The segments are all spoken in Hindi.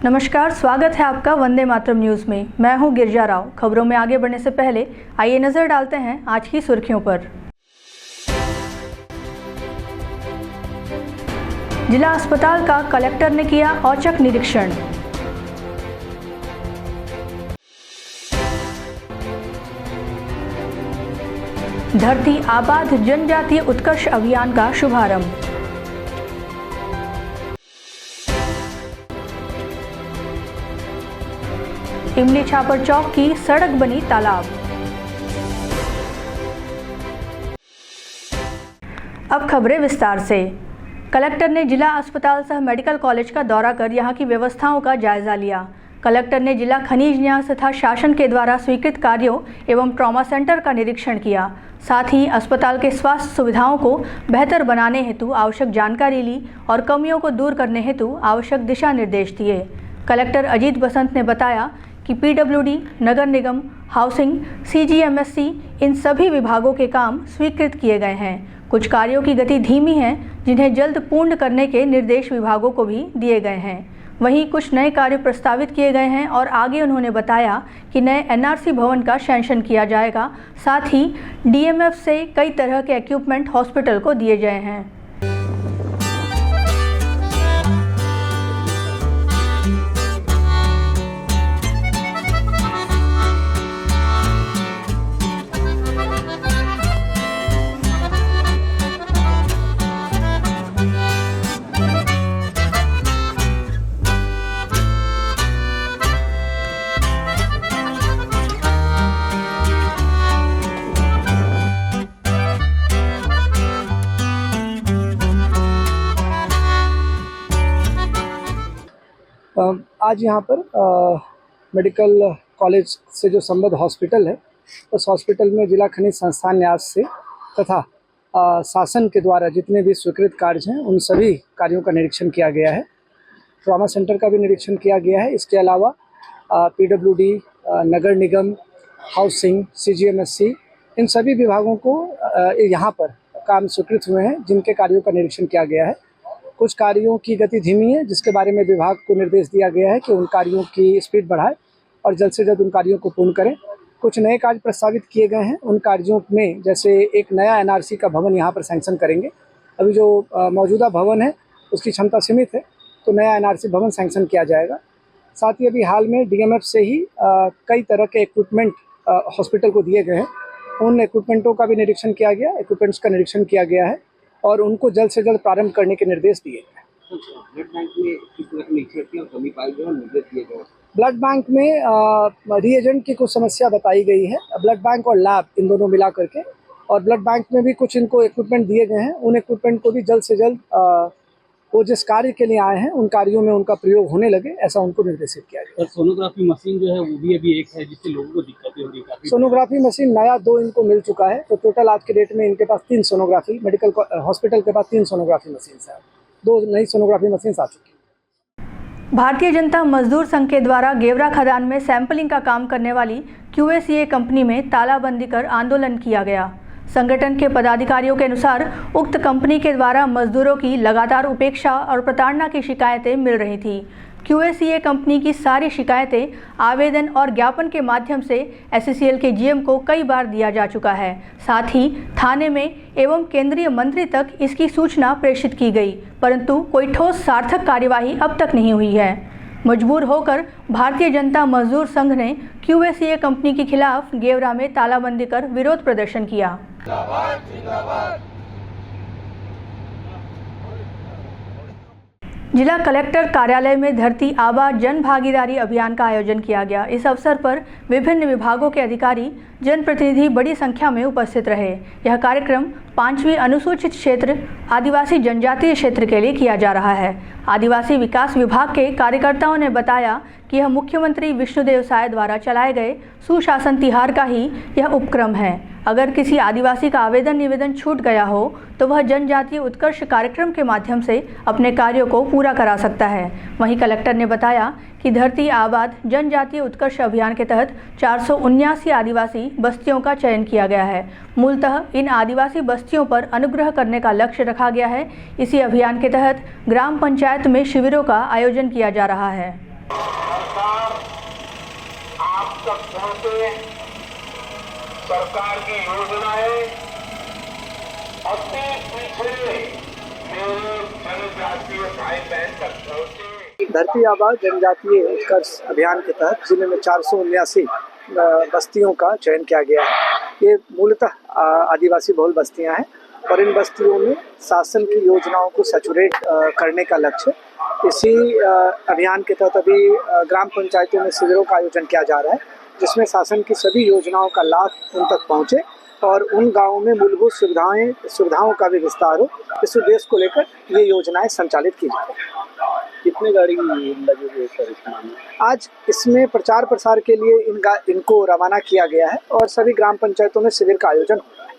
नमस्कार, स्वागत है आपका वंदे मातरम न्यूज़ में। मैं हूं गिरजा राव। खबरों में आगे बढ़ने से पहले आइए नजर डालते हैं आज की सुर्खियों पर। जिला अस्पताल का कलेक्टर ने किया औचक निरीक्षण। धरती आबाद जनजातीय उत्कर्ष अभियान का शुभारंभ। इमली छापर चौक की सड़क बनी तालाब। अब खबरें विस्तार से। कलेक्टर ने जिला अस्पताल सह मेडिकल कॉलेज का दौरा कर यहां की व्यवस्थाओं का जायजा लिया। कलेक्टर ने जिला खनिज न्यास तथा शासन के द्वारा स्वीकृत कार्यों एवं ट्रॉमा सेंटर का निरीक्षण किया। साथ ही अस्पताल के स्वास्थ्य सुविधाओं को बेहतर बनाने हेतु आवश्यक जानकारी ली और कमियों को दूर करने हेतु आवश्यक दिशा निर्देश दिए। कलेक्टर अजीत बसंत ने बताया कि PWD, नगर निगम, हाउसिंग, CGMSC इन सभी विभागों के काम स्वीकृत किए गए हैं। कुछ कार्यों की गति धीमी है जिन्हें जल्द पूर्ण करने के निर्देश विभागों को भी दिए गए हैं। वहीं कुछ नए कार्य प्रस्तावित किए गए हैं और आगे उन्होंने बताया कि नए NRC भवन का सैंक्शन किया जाएगा। साथ ही DMF से कई तरह के इक्विपमेंट हॉस्पिटल को दिए गए हैं। आज यहाँ पर मेडिकल कॉलेज से जो संबद्ध हॉस्पिटल है, उस हॉस्पिटल में जिला खनिज संस्थान न्यास से तथा शासन के द्वारा जितने भी स्वीकृत कार्य हैं उन सभी कार्यों का निरीक्षण किया गया है। ट्रॉमा सेंटर का भी निरीक्षण किया गया है। इसके अलावा PWD, नगर निगम, हाउसिंग, CGMSC इन सभी विभागों को यहाँ पर काम स्वीकृत हुए हैं जिनके कार्यों का निरीक्षण किया गया है। कुछ कार्यों की गति धीमी है जिसके बारे में विभाग को निर्देश दिया गया है कि उन कार्यों की स्पीड बढ़ाए और जल्द से जल्द उन कार्यों को पूर्ण करें। कुछ नए कार्य प्रस्तावित किए गए हैं। उन कार्यों में जैसे एक नया NRC का भवन यहाँ पर सैंक्शन करेंगे। अभी जो मौजूदा भवन है उसकी क्षमता सीमित है, तो नया NRC भवन सैंक्शन किया जाएगा। साथ ही अभी हाल में DMF से ही कई तरह के इक्विपमेंट हॉस्पिटल को दिए गए हैं। उन इक्विपमेंटों का भी निरीक्षण किया गया, इक्विपमेंट्स का निरीक्षण किया गया है और उनको जल्द से जल्द प्रारंभ करने के निर्देश दिए गए। ब्लड बैंक में रिएजेंट की कुछ समस्या बताई गई है। ब्लड बैंक और लैब इन दोनों मिला करके, और ब्लड बैंक में भी कुछ इनको इक्विपमेंट दिए गए हैं। उन इक्विपमेंट को भी जल्द से जल्द वो जिस कार्य के लिए आए हैं उन कार्यों में उनका प्रयोग होने लगे, ऐसा उनको निर्देशित किया गया। और सोनोग्राफी मशीन जो है वो भी अभी एक है जिससे लोगों को दिक्कतें हो रही है। सोनोग्राफी मशीन नया 2 इनको मिल चुका है, तो टोटल आज के डेट में इनके पास 3 सोनोग्राफी मेडिकल हॉस्पिटल के पास 3 सोनोग्राफी मशीन है। 2 नई सोनोग्राफी मशीन आ चुकी है। भारतीय जनता मजदूर संघ के द्वारा गेवरा खदान में सैंपलिंग का काम करने वाली QACA कंपनी में तालाबंदी कर आंदोलन किया गया। संगठन के पदाधिकारियों के अनुसार उक्त कंपनी के द्वारा मजदूरों की लगातार उपेक्षा और प्रताड़ना की शिकायतें मिल रही थी। QACA कंपनी की सारी शिकायतें आवेदन और ज्ञापन के माध्यम से SCCL के GM को कई बार दिया जा चुका है। साथ ही थाने में एवं केंद्रीय मंत्री तक इसकी सूचना प्रेषित की गई, परंतु कोई ठोस सार्थक कार्यवाही अब तक नहीं हुई है। मजबूर होकर भारतीय जनता मजदूर संघ ने QACA कंपनी के खिलाफ गेवरा में तालाबंदी कर विरोध प्रदर्शन किया। जिला कलेक्टर कार्यालय में धरती आबा जन भागीदारी अभियान का आयोजन किया गया। इस अवसर पर विभिन्न विभागों के अधिकारी, जनप्रतिनिधि बड़ी संख्या में उपस्थित रहे। यह कार्यक्रम 5वीं अनुसूचित क्षेत्र आदिवासी जनजातीय क्षेत्र के लिए किया जा रहा है। आदिवासी विकास विभाग के कार्यकर्ताओं ने बताया कि यह मुख्यमंत्री विष्णुदेव साय द्वारा चलाए गए सुशासन तिहार का ही यह उपक्रम है। अगर किसी आदिवासी का आवेदन निवेदन छूट गया हो तो वह जनजातीय उत्कर्ष कार्यक्रम के माध्यम से अपने कार्यों को पूरा करा सकता है। वहीं कलेक्टर ने बताया कि धरती आबाद जनजातीय उत्कर्ष अभियान के तहत 479 आदिवासी बस्तियों का चयन किया गया है। मूलतः इन आदिवासी बस्तियों पर अनुग्रह करने का लक्ष्य रखा गया है। इसी अभियान के तहत ग्राम पंचायत में शिविरों का आयोजन किया जा रहा है। सरकार आप तक पहुंचे, सरकार की योजनाएं अति पिछड़े मेरे जनजातीय भाई बहन तक पहुंचे। धरती आबा जनजातीय उत्कर्ष अभियान के तहत जिले में 479 बस्तियों का चयन किया गया है। ये मूलतः आदिवासी बहुल बस्तियां हैं और इन बस्तियों में शासन की योजनाओं को सैचुरेट करने का लक्ष्य। इसी अभियान के तहत अभी ग्राम पंचायतों में शिविरों का आयोजन किया जा रहा है, जिसमें शासन की सभी योजनाओं का लाभ उन तक पहुंचे और उन गांवों में मूलभूत सुविधाओं का भी विस्तार हो। इस उद्देश्य को लेकर ये योजनाएं संचालित की जा रही हैं। कितने गाड़ी लगी हुई है सर इसमें? आज इसमें प्रचार प्रसार के लिए इनको रवाना किया गया है और सभी ग्राम पंचायतों में शिविर का आयोजन हो रहा है।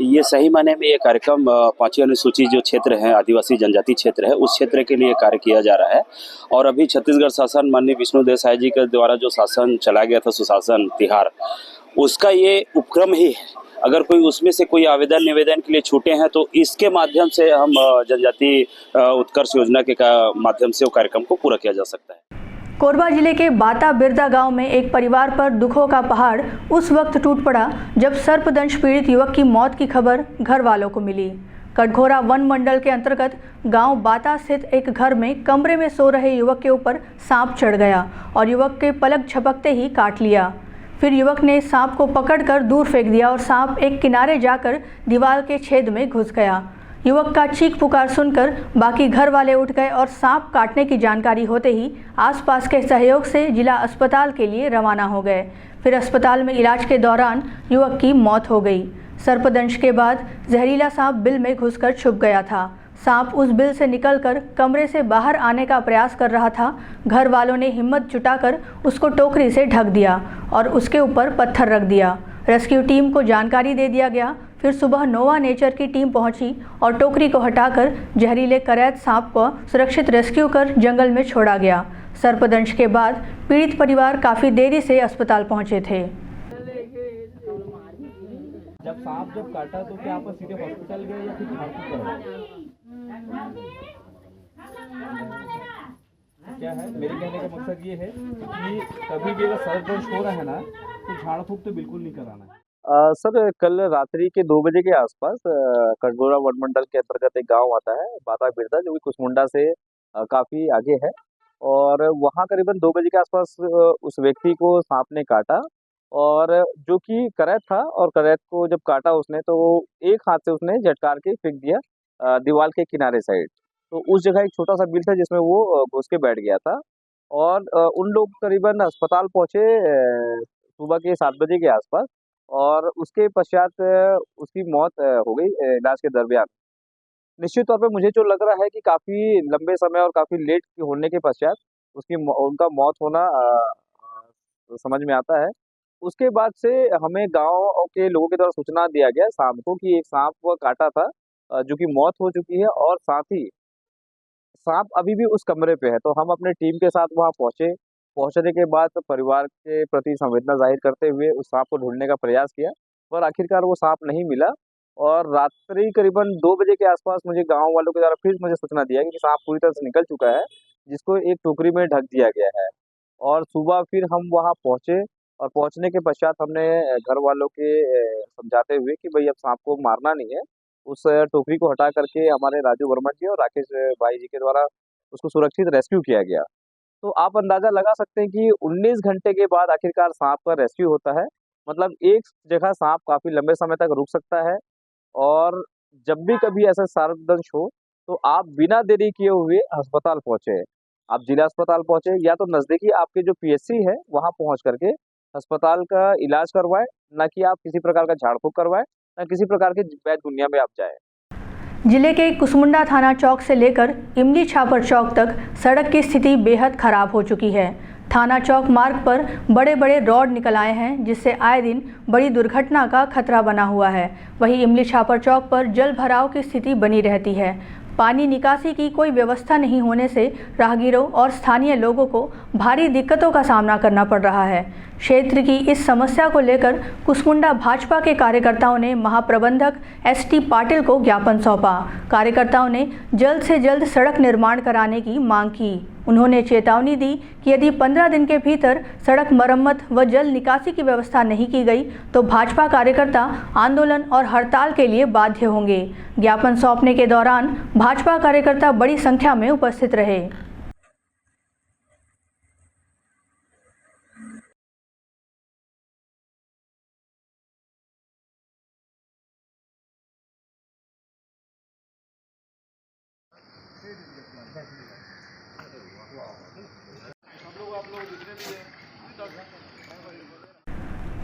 ये सही माने में ये कार्यक्रम 5वीं अनुसूची जो क्षेत्र है, आदिवासी जनजाति क्षेत्र है, उस क्षेत्र के लिए कार्य किया जा रहा है। और अभी छत्तीसगढ़ शासन माननीय विष्णु देव साय जी के द्वारा जो शासन चला गया था, सुशासन तिहार, उसका ये उपक्रम ही है। अगर कोई उसमें से कोई आवेदन निवेदन के लिए छूटे हैं तो इसके माध्यम से हम जनजाति उत्कर्ष योजना के माध्यम से वो कार्यक्रम को पूरा किया जा सकता है। कोरबा जिले के बाता बिरदा गांव में एक परिवार पर दुखों का पहाड़ उस वक्त टूट पड़ा जब सर्पदंश पीड़ित युवक की मौत की खबर घर वालों को मिली। कटघोरा वन मंडल के अंतर्गत गांव बाता स्थित एक घर में कमरे में सो रहे युवक के ऊपर सांप चढ़ गया और युवक के पलक झपकते ही काट लिया। फिर युवक ने सांप को पकड़कर दूर फेंक दिया और सांप एक किनारे जाकर दीवार के छेद में घुस गया। युवक का चीख पुकार सुनकर बाकी घर वाले उठ गए और सांप काटने की जानकारी होते ही आसपास के सहयोग से जिला अस्पताल के लिए रवाना हो गए। फिर अस्पताल में इलाज के दौरान युवक की मौत हो गई। सर्पदंश के बाद जहरीला सांप बिल में घुसकर छुप गया था। सांप उस बिल से निकलकर कमरे से बाहर आने का प्रयास कर रहा था। घर वालों ने हिम्मत जुटाकर उसको टोकरी से ढक दिया और उसके ऊपर पत्थर रख दिया। रेस्क्यू टीम को जानकारी दे दिया गया। फिर सुबह नोवा नेचर की टीम पहुंची और टोकरी को हटाकर जहरीले करैत सांप को सुरक्षित रेस्क्यू कर जंगल में छोड़ा गया। सर्पदंश के बाद पीड़ित परिवार काफ़ी देरी से अस्पताल पहुंचे थे। जब काटा तो क्या आप सीधे हॉस्पिटल गए या फिर झाड़फूक करवाए? क्या है, मेरे कहने का मकसद ये है कि कभी भी अगर सर्पदंश हो रहा है ना तो झाड़ फूक तो बिल्कुल नहीं कराना है। सर, कल रात्रि के 2 बजे के आसपास कटघोरा वन मंडल के अंतर्गत एक गांव आता है बाता बिरदा, जो कि कुसमुंडा से काफ़ी आगे है। और वहां करीबन 2 बजे के आसपास उस व्यक्ति को सांप ने काटा और जो कि करैत था, और करैत को जब काटा उसने तो एक हाथ से उसने झटकार के फेंक दिया दीवार के किनारे साइड। तो उस जगह एक छोटा सा बिल था जिसमें वो घुस के बैठ गया था। और उन लोग करीबन अस्पताल पहुँचे सुबह के 7 बजे के आसपास और उसके पश्चात उसकी मौत हो गई इलाज के दरमियान। निश्चित तौर पे मुझे जो लग रहा है कि काफ़ी लंबे समय और काफ़ी लेट होने के पश्चात उनका मौत होना समझ में आता है। उसके बाद से हमें गांव के लोगों के द्वारा सूचना दिया गया शाम को कि एक सांप वो काटा था जो कि मौत हो चुकी है और साथ ही सांप अभी भी उस कमरे पे है। तो हम अपने टीम के साथ वहां पहुंचे। पहुंचने के बाद परिवार के प्रति संवेदना जाहिर करते हुए उस सांप को ढूंढने का प्रयास किया, पर आखिरकार वो सांप नहीं मिला। और रात्रि करीबन 2 बजे के आसपास मुझे गांव वालों के द्वारा फिर मुझे सूचना दिया कि सांप पूरी तरह से निकल चुका है, जिसको एक टोकरी में ढक दिया गया है। और सुबह फिर हम वहाँ पहुँचे और पहुँचने के पश्चात हमने घर वालों के समझाते हुए कि भाई अब सांप को मारना नहीं है, उस टोकरी को हटा करके हमारे राजू वर्मा जी और राकेश भाई जी के द्वारा उसको सुरक्षित रेस्क्यू किया गया। तो आप अंदाज़ा लगा सकते हैं कि 19 घंटे के बाद आखिरकार सांप का रेस्क्यू होता है। मतलब एक जगह सांप काफ़ी लंबे समय तक रुक सकता है। और जब भी कभी ऐसा सर्पदंश हो तो आप बिना देरी किए हुए अस्पताल पहुँचे। आप जिला अस्पताल पहुँचे या तो नज़दीकी आपके जो PSC है वहाँ पहुँच करके अस्पताल का इलाज करवाएं, ना कि आप किसी प्रकार का झाड़ फूक करवाएं, ना किसी प्रकार के वैध दुनिया में आप जाएं। जिले के कुसमुंडा थाना चौक से लेकर इमली छापर चौक तक सड़क की स्थिति बेहद खराब हो चुकी है। थाना चौक मार्ग पर बड़े बड़े रॉड निकल आए हैं, जिससे आए दिन बड़ी दुर्घटना का खतरा बना हुआ है। वहीं इमली छापर चौक पर जल भराव की स्थिति बनी रहती है। पानी निकासी की कोई व्यवस्था नहीं होने से राहगीरों और स्थानीय लोगों को भारी दिक्कतों का सामना करना पड़ रहा है। क्षेत्र की इस समस्या को लेकर कुसमुंडा भाजपा के कार्यकर्ताओं ने महाप्रबंधक ST पाटिल को ज्ञापन सौंपा। कार्यकर्ताओं ने जल्द से जल्द सड़क निर्माण कराने की मांग की। उन्होंने चेतावनी दी कि यदि 15 दिन के भीतर सड़क मरम्मत व जल निकासी की व्यवस्था नहीं की गई तो भाजपा कार्यकर्ता आंदोलन और हड़ताल के लिए बाध्य होंगे। ज्ञापन सौंपने के दौरान भाजपा कार्यकर्ता बड़ी संख्या में उपस्थित रहे।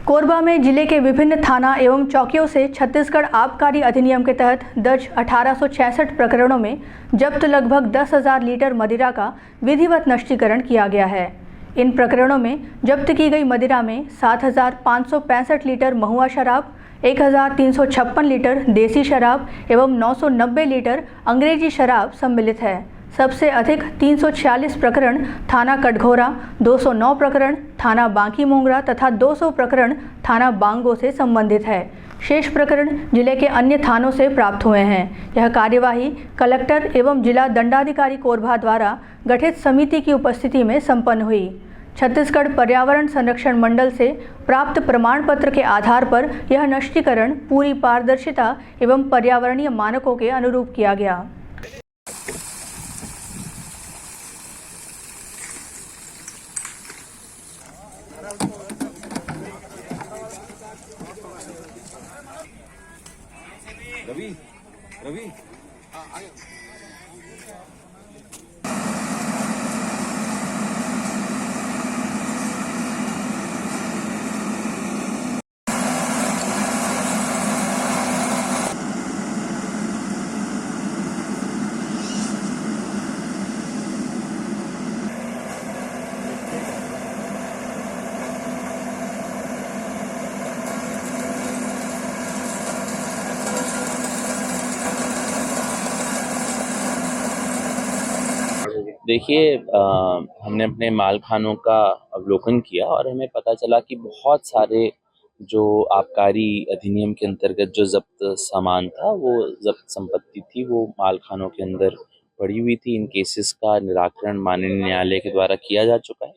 कोरबा में जिले के विभिन्न थाना एवं चौकियों से छत्तीसगढ़ आबकारी अधिनियम के तहत दर्ज 1866 प्रकरणों में जब्त लगभग 10,000 लीटर मदिरा का विधिवत नष्टीकरण किया गया है। इन प्रकरणों में जब्त की गई मदिरा में 7,565 लीटर महुआ शराब, 1,356 लीटर देसी शराब एवं 990 लीटर अंग्रेजी शराब सम्मिलित है। सबसे अधिक 346 प्रकरण थाना कटघोरा, 209 प्रकरण थाना बांकी मोंगरा तथा 200 प्रकरण थाना बांगो से संबंधित है। शेष प्रकरण जिले के अन्य थानों से प्राप्त हुए हैं। यह कार्यवाही कलेक्टर एवं जिला दंडाधिकारी कोरबा द्वारा गठित समिति की उपस्थिति में संपन्न हुई। छत्तीसगढ़ पर्यावरण संरक्षण मंडल से प्राप्त प्रमाण पत्र के आधार पर यह नष्टीकरण पूरी पारदर्शिता एवं पर्यावरणीय मानकों के अनुरूप किया गया। रवि देखिए, हमने अपने माल खानों का अवलोकन किया और हमें पता चला कि बहुत सारे जो आबकारी अधिनियम के अंतर्गत जो जब्त सामान था, वो जब्त संपत्ति थी, वो माल खानों के अंदर पड़ी हुई थी। इन केसेस का निराकरण माननीय न्यायालय के द्वारा किया जा चुका है।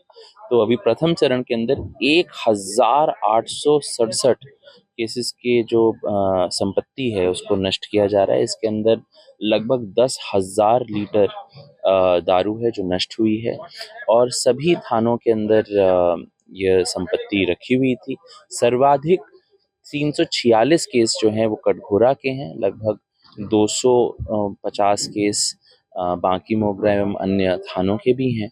तो अभी प्रथम चरण के अंदर 1,867 केसेस के जो संपत्ति है उसको नष्ट किया जा रहा है। इसके अंदर लगभग 10,000 लीटर दारू है जो नष्ट हुई है और सभी थानों के अंदर यह संपत्ति रखी हुई थी। सर्वाधिक 346 केस जो हैं वो कटघोरा के हैं, लगभग 250 केस बांकी मोगरा एवं अन्य थानों के भी हैं।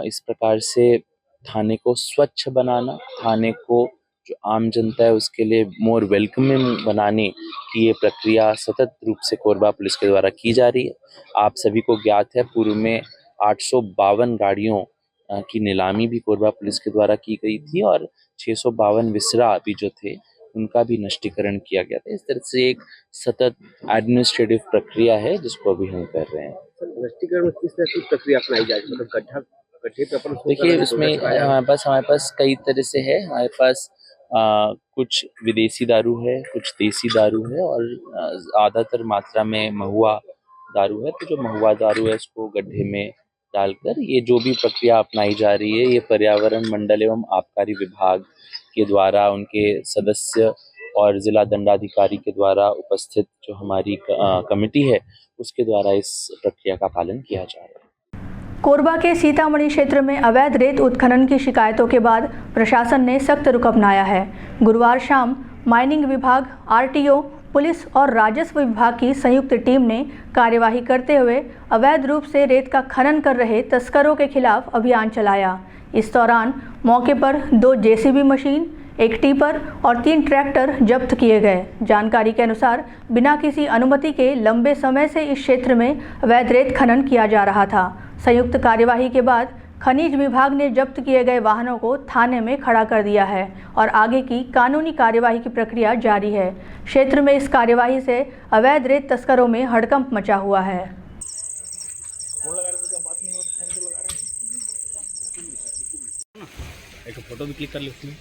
इस प्रकार से थाने को स्वच्छ बनाना, थाने को जो आम जनता है उसके लिए मोर वेलकमिंग बनाने की ये प्रक्रिया सतत रूप से कोरबा पुलिस के द्वारा की जा रही है। आप सभी को ज्ञात है, पूर्व में 852 गाड़ियों की नीलामी भी कोरबा पुलिस के द्वारा की गई थी और 652 विसरा भी जो थे उनका भी नष्टीकरण किया गया था। इस तरह से एक सतत एडमिनिस्ट्रेटिव प्रक्रिया है जिसको अभी हम कर रहे हैं। नष्टीकरण में किस तरह की प्रक्रिया अपनाई जाएगी? मतलब गड्ढे पे देखिए, इसमें हमारे पास कई तरह से है। हमारे पास कुछ विदेशी दारू है, कुछ देसी दारू है और ज़्यादातर मात्रा में महुआ दारू है। तो जो महुआ दारू है उसको गड्ढे में डालकर ये जो भी प्रक्रिया अपनाई जा रही है, ये पर्यावरण मंडल एवं आबकारी विभाग के द्वारा उनके सदस्य और जिला दंडाधिकारी के द्वारा उपस्थित जो हमारी कमेटी है उसके द्वारा इस प्रक्रिया का पालन किया जा रहा है। कोरबा के सीतामढ़ी क्षेत्र में अवैध रेत उत्खनन की शिकायतों के बाद प्रशासन ने सख्त रुख अपनाया है। गुरुवार शाम माइनिंग विभाग, आरटीओ, पुलिस और राजस्व विभाग की संयुक्त टीम ने कार्यवाही करते हुए अवैध रूप से रेत का खनन कर रहे तस्करों के खिलाफ अभियान चलाया। इस दौरान मौके पर 2 जेसीबी मशीन, 1 टिपर और 3 ट्रैक्टर जब्त किए गए। जानकारी के अनुसार बिना किसी अनुमति के लंबे समय से इस क्षेत्र में अवैध रेत खनन किया जा रहा था। संयुक्त कार्यवाही के बाद खनिज विभाग ने जब्त किए गए वाहनों को थाने में खड़ा कर दिया है और आगे की कानूनी कार्यवाही की प्रक्रिया जारी है। क्षेत्र में इस कार्यवाही से अवैध रेत तस्करों में हड़कंप मचा हुआ है। एक फोटो भी क्लिक कर लेती हूँ।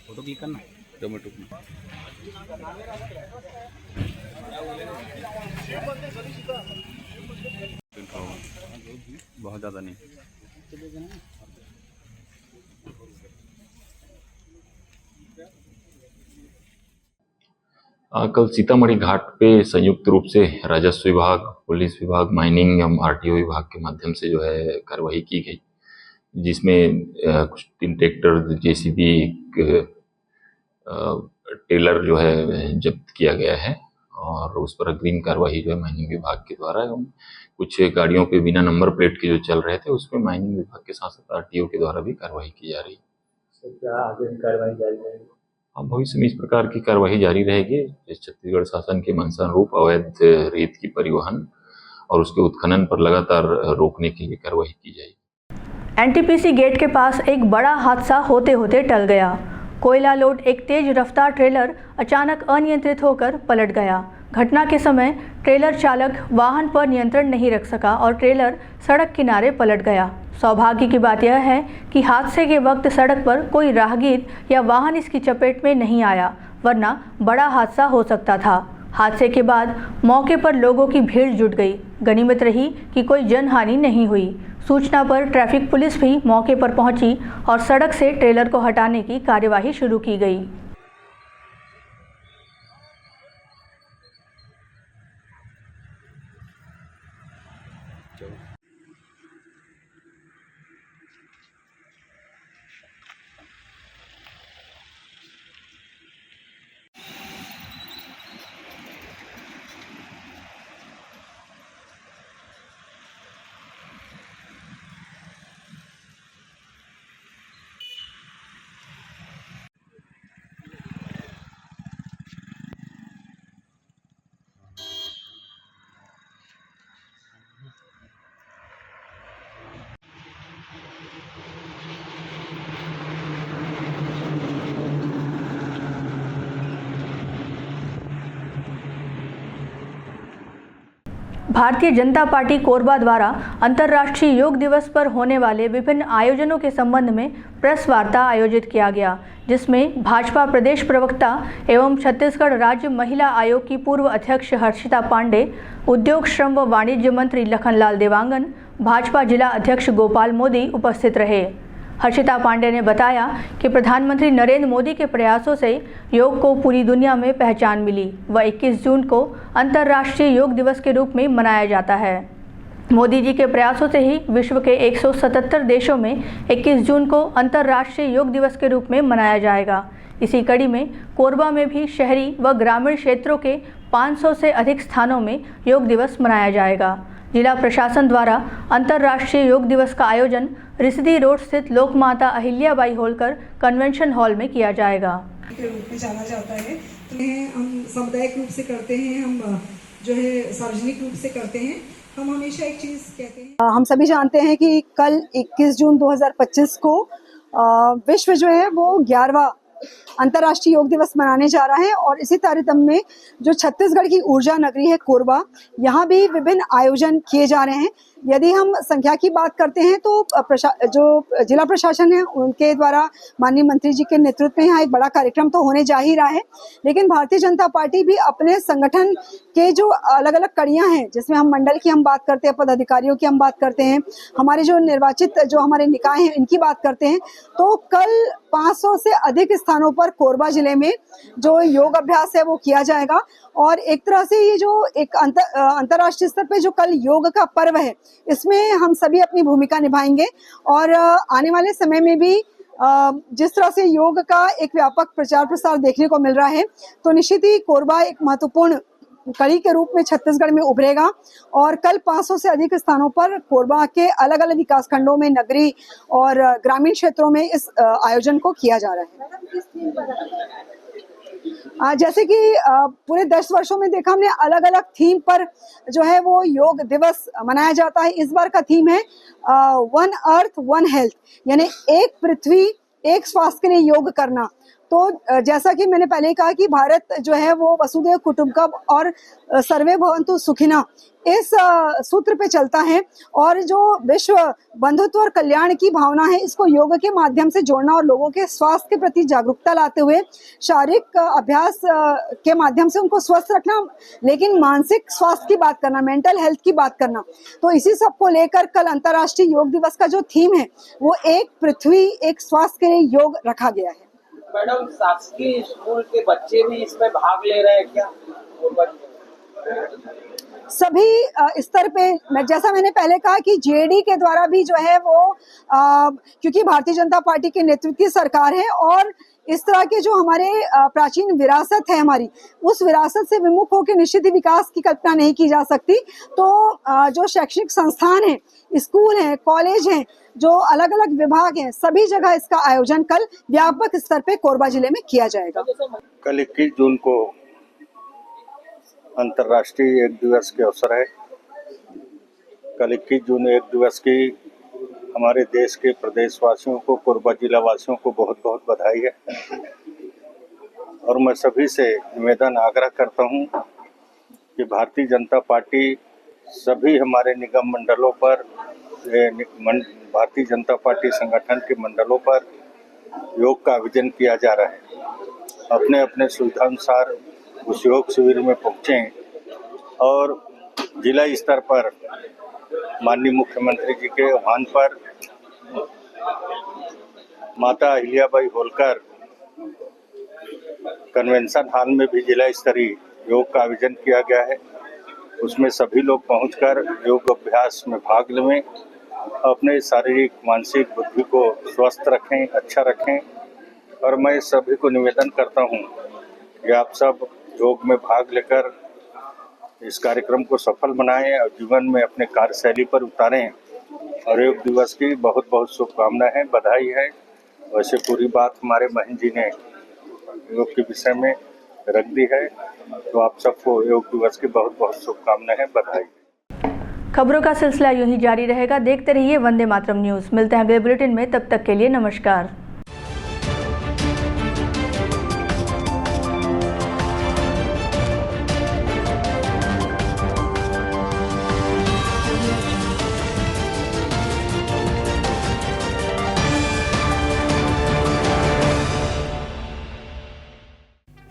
फोटो क्लिक करना टोमेटो बहुत ज़्यादा नहीं। कल सीतामढ़ी घाट पे संयुक्त रूप से राजस्व विभाग, पुलिस विभाग, माइनिंग एवं आरटीओ विभाग के माध्यम से जो है कार्रवाई की गई, जिसमें कुछ 3 ट्रैक्टर, जेसीबी, एक टेलर जो है जब्त किया गया है और उस पर अग्रिम कार्रवाई जो है माइनिंग विभाग के द्वारा एवं कुछ गाड़ियों पे बिना नंबर प्लेट के जो चल रहे थे उसमें माइनिंग विभाग के साथ साथ आरटीओ के द्वारा भी कार्रवाई की जा रही है। क्या आगे कार्रवाई जारी रहेगी? हाँ, भविष्य में इस प्रकार की कार्रवाई जारी रहेगी। इस छत्तीसगढ़ शासन के मंशानुरूप अवैध रेत की परिवहन और उसके उत्खनन पर लगातार रोकने के लिए कार्रवाई की जाएगी। एनटीपीसी गेट के पास एक बड़ा हादसा होते होते टल गया। कोयला लोड एक तेज रफ्तार ट्रेलर अचानक अनियंत्रित होकर पलट गया। घटना के समय ट्रेलर चालक वाहन पर नियंत्रण नहीं रख सका और ट्रेलर सड़क किनारे पलट गया। सौभाग्य की बात यह है कि हादसे के वक्त सड़क पर कोई राहगीर या वाहन इसकी चपेट में नहीं आया, वरना बड़ा हादसा हो सकता था। हादसे के बाद मौके पर लोगों की भीड़ जुट गई। गनीमत रही कि कोई जनहानि नहीं हुई। सूचना पर ट्रैफिक पुलिस भी मौके पर पहुंची और सड़क से ट्रेलर को हटाने की कार्यवाही शुरू की गई। भारतीय जनता पार्टी कोरबा द्वारा अंतर्राष्ट्रीय योग दिवस पर होने वाले विभिन्न आयोजनों के संबंध में प्रेस वार्ता आयोजित किया गया, जिसमें भाजपा प्रदेश प्रवक्ता एवं छत्तीसगढ़ राज्य महिला आयोग की पूर्व अध्यक्ष हर्षिता पांडे, उद्योग, श्रम व वाणिज्य मंत्री लखनलाल देवांगन, भाजपा जिला अध्यक्ष गोपाल मोदी उपस्थित रहे। हर्षिता पांडे ने बताया कि प्रधानमंत्री नरेंद्र मोदी के प्रयासों से योग को पूरी दुनिया में पहचान मिली व 21 जून को अंतर्राष्ट्रीय योग दिवस के रूप में मनाया जाता है। मोदी जी के प्रयासों से ही विश्व के 177 देशों में 21 जून को अंतर्राष्ट्रीय योग दिवस के रूप में मनाया जाएगा। इसी कड़ी में कोरबा में भी शहरी व ग्रामीण क्षेत्रों के 500 से अधिक स्थानों में योग दिवस मनाया जाएगा। जिला प्रशासन द्वारा अंतर्राष्ट्रीय योग दिवस का आयोजन रिसिदी रोड स्थित लोकमाता अहिल्याबाई होलकर कन्वेंशन हॉल में किया जाएगा। के रूप में जाना जाता है, तो हम सामुदायिक रूप से करते हैं, हम जो है सार्वजनिक रूप से करते हैं। हम हमेशा एक चीज कहते हैं, हम सभी जानते हैं कि कल 21 जून 2025 को विश्व जो है वो 11वां अंतर्राष्ट्रीय योग दिवस मनाने जा रहा है और इसी तारतम्य में जो छत्तीसगढ़ की ऊर्जा नगरी है कोरबा, यहाँ भी विभिन्न आयोजन किए जा रहे हैं। यदि हम संख्या की बात करते हैं तो जो जिला प्रशासन है उनके द्वारा माननीय मंत्री जी के नेतृत्व में यहाँ एक बड़ा कार्यक्रम तो होने जा ही रहा है, लेकिन भारतीय जनता पार्टी भी अपने संगठन के जो अलग अलग कड़ियां हैं, जिसमें हम मंडल की हम बात करते हैं, पदाधिकारियों की हम बात करते हैं, हमारे जो निर्वाचित जो हमारे निकाय हैं इनकी बात करते हैं, तो कल 500 से अधिक स्थानों पर कोरबा जिले में जो योग अभ्यास है वो किया जाएगा। और एक तरह से ये जो एक अंतर्राष्ट्रीय स्तर पे जो कल योग का पर्व है, इसमें हम सभी अपनी भूमिका निभाएंगे और आने वाले समय में भी जिस तरह से योग का एक व्यापक प्रचार प्रसार देखने को मिल रहा है, तो निश्चित ही कोरबा एक महत्वपूर्ण कड़ी के रूप में छत्तीसगढ़ में उभरेगा। और कल 500 से अधिक स्थानों पर कोरबा के अलग अलग विकास खंडों में, नगरीय और ग्रामीण क्षेत्रों में इस आयोजन को किया जा रहा है। जैसे कि पूरे 10 वर्षों में देखा हमने, अलग अलग थीम पर जो है वो योग दिवस मनाया जाता है। इस बार का थीम है वन अर्थ वन हेल्थ, यानी एक पृथ्वी एक स्वास्थ्य के लिए योग करना। तो जैसा कि मैंने पहले ही कहा कि भारत जो है वो वसुधैव कुटुंबकम और सर्वे भवन्तु सुखिनः इस सूत्र पे चलता है, और जो विश्व बंधुत्व और कल्याण की भावना है इसको योग के माध्यम से जोड़ना और लोगों के स्वास्थ्य के प्रति जागरूकता लाते हुए शारीरिक अभ्यास के माध्यम से उनको स्वस्थ रखना, लेकिन मानसिक स्वास्थ्य की बात करना, मेंटल हेल्थ की बात करना। तो इसी सब को लेकर कल अंतर्राष्ट्रीय योग दिवस का जो थीम है वो एक पृथ्वी एक स्वास्थ्य के लिए योग रखा गया है। मैडम, शासकीय स्कूल के बच्चे भी इसमें भाग ले रहे हैं क्या? सभी स्तर पे, जैसा मैंने पहले कहा कि जेडी के द्वारा भी जो है वो क्योंकि भारतीय जनता पार्टी के नेतृत्व की सरकार है और इस तरह के जो हमारे प्राचीन विरासत है हमारी, उस विरासत से विमुख होकर निश्चित ही विकास की कल्पना नहीं की जा सकती। तो जो शैक्षणिक संस्थान है, स्कूल हैं, कॉलेज हैं, जो अलग अलग विभाग हैं, सभी जगह इसका आयोजन कल व्यापक स्तर पे कोरबा जिले में किया जाएगा। कल 21 जून को अंतर्राष्ट्रीय योग दिवस के अवसर है। कल 21 जून योग दिवस की हमारे देश के प्रदेशवासियों को, कोरबा जिला वासियों को बहुत बहुत बधाई है। और मैं सभी से निवेदन आग्रह करता हूं कि भारतीय जनता पार्टी सभी हमारे निगम मंडलों पर, भारतीय जनता पार्टी संगठन के मंडलों पर योग का आयोजन किया जा रहा है। अपने अपने सुविधानुसार उस योग शिविर में पहुँचें और जिला स्तर पर माननीय मुख्यमंत्री जी के आह्वान पर माता अहिल्याबाई होलकर कन्वेंशन हॉल में भी जिला स्तरीय योग का आयोजन किया गया है। उसमें सभी लोग पहुंचकर योग अभ्यास में भाग लें, अपने शारीरिक मानसिक बुद्धि को स्वस्थ रखें, अच्छा रखें। और मैं सभी को निवेदन करता हूं कि आप सब योग में भाग लेकर इस कार्यक्रम को सफल बनाएं और जीवन में अपने कार्यशैली पर उतारें। और योग दिवस की बहुत बहुत शुभकामनाएं हैं, बधाई है। वैसे पूरी बात हमारे महन जी ने योग के विषय में रख दी है, तो आप सबको योग दिवस की बहुत बहुत शुभकामनाएं हैं, बधाई। खबरों का सिलसिला यूं ही जारी रहेगा। देखते रहिए वंदे मातरम न्यूज़। मिलते हैं अगले बुलेटिन में, तब तक के लिए नमस्कार।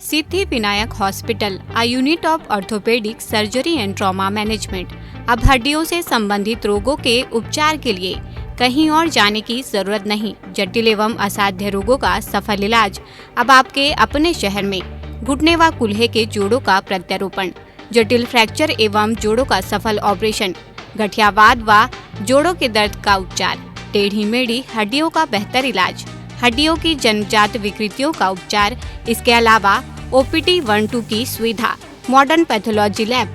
Siddhi Vinayak hospital, a unit of orthopaedic surgery and trauma management. अब हड्डियों से संबंधित रोगों के उपचार के लिए कहीं और जाने की जरूरत नहीं। जटिल एवं असाध्य रोगों का सफल इलाज अब आपके अपने शहर में। घुटने व कूल्हे के जोड़ों का प्रत्यारोपण, जटिल फ्रैक्चर एवं जोड़ों का सफल ऑपरेशन, गठियावाद व जोड़ों के दर्द का उपचार, टेढ़ी मेढ़ी हड्डियों का बेहतर इलाज, हड्डियों की जन्मजात विकृतियों का उपचार। इसके अलावा OPD 1-2 की सुविधा, modern pathology lab,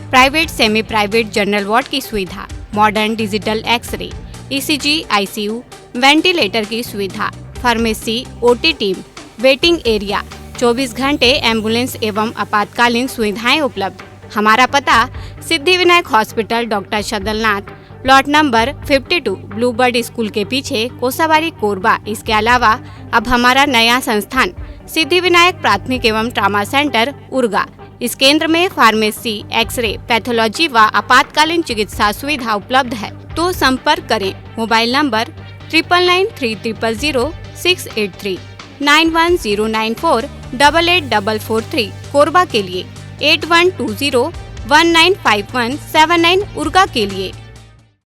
private semi private general ward की सुविधा, modern digital X ray, ECG, ICU, ventilator की सुविधा, pharmacy, OT team, waiting area, 24 घंटे एम्बुलेंस एवं आपातकालीन सुविधाएं उपलब्ध। हमारा पता Siddhi Vinayak hospital, doctor Shadalnath, plot number 52, Bluebird school के पीछे, कोसाबारी, कोरबा। इसके अलावा अब हमारा नया संस्थान सिद्धि विनायक प्राथमिक एवं ट्रामा सेंटर, उर्गा। इस केंद्र में फार्मेसी, एक्सरे, पैथोलॉजी व आपातकालीन चिकित्सा सुविधा उपलब्ध है। तो संपर्क करें। मोबाइल नंबर 9993000683, 9109488443, कोरबा के लिए 8120195179, उर्गा के लिए